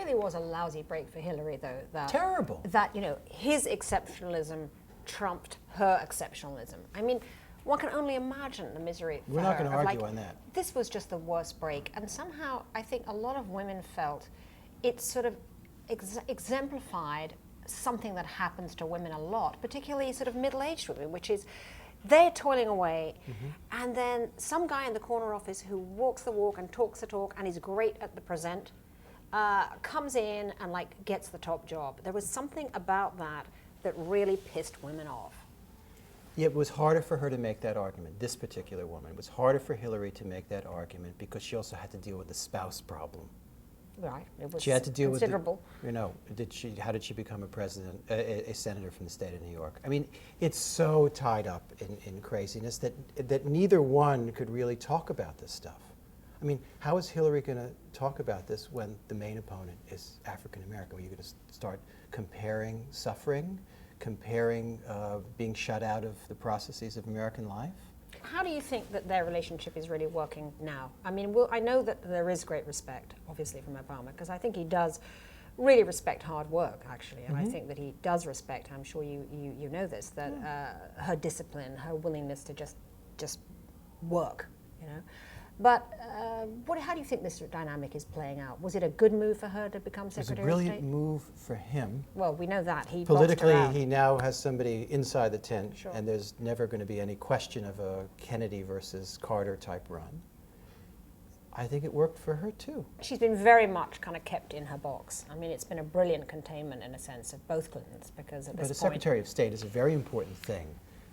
really was a lousy break for Hillary, though. That, Terrible. That, his exceptionalism trumped her exceptionalism. I mean, one can only imagine the misery for We're not going to her of, argue on that. This was just the worst break. And somehow, I think a lot of women felt it sort of exemplified something that happens to women a lot, particularly sort of middle-aged women, which is they're toiling away, and then some guy in the corner office who walks the walk and talks the talk and is great at the present comes in and gets the top job. There was something about that that really pissed women off. Yeah, it was harder for her to make that argument, this particular woman. It was harder for Hillary to make that argument because she also had to deal with the spouse problem. Right, it was she had to deal considerable. With how did she become a senator from the state of New York? I mean, it's so tied up in craziness that neither one could really talk about this stuff. I mean, how is Hillary going to talk about this when the main opponent is African American? Are you going to start comparing suffering, comparing being shut out of the processes of American life? How do you think that their relationship is really working now? I mean, I know that there is great respect, obviously, from Obama, because I think he does really respect hard work, actually, and I think that he does respect, I'm sure you know this, that her discipline, her willingness to just work, But how do you think this dynamic is playing out? Was it a good move for her to become Secretary of State? It was a brilliant move for him. Well, we know that. He politically, bossed her out. he now has somebody inside the tent, Sure. and there's never going to be any question of a Kennedy versus Carter type run. I think it worked for her too. She's been very much kind of kept in her box. I mean, it's been a brilliant containment in a sense of both Clintons, because at this point, But a Secretary of State is a very important thing.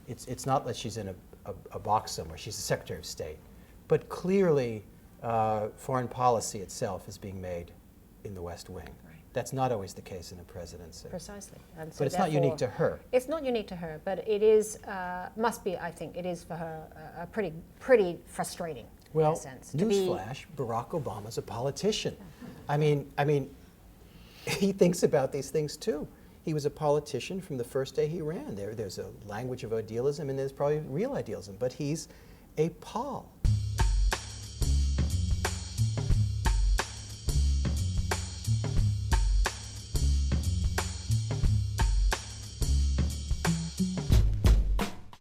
It's not that she's in a box somewhere. She's the Secretary of State. But clearly, foreign policy itself is being made in the West Wing. Right. That's not always the case in a presidency. Precisely. And so but it's not unique to her. It's not unique to her, but it is, must be, I think, it is for her a pretty frustrating, well, in a sense. Newsflash, Barack Obama's a politician. I mean, he thinks about these things too. He was a politician from the first day he ran. There's a language of idealism, and there's probably real idealism, but he's a pol.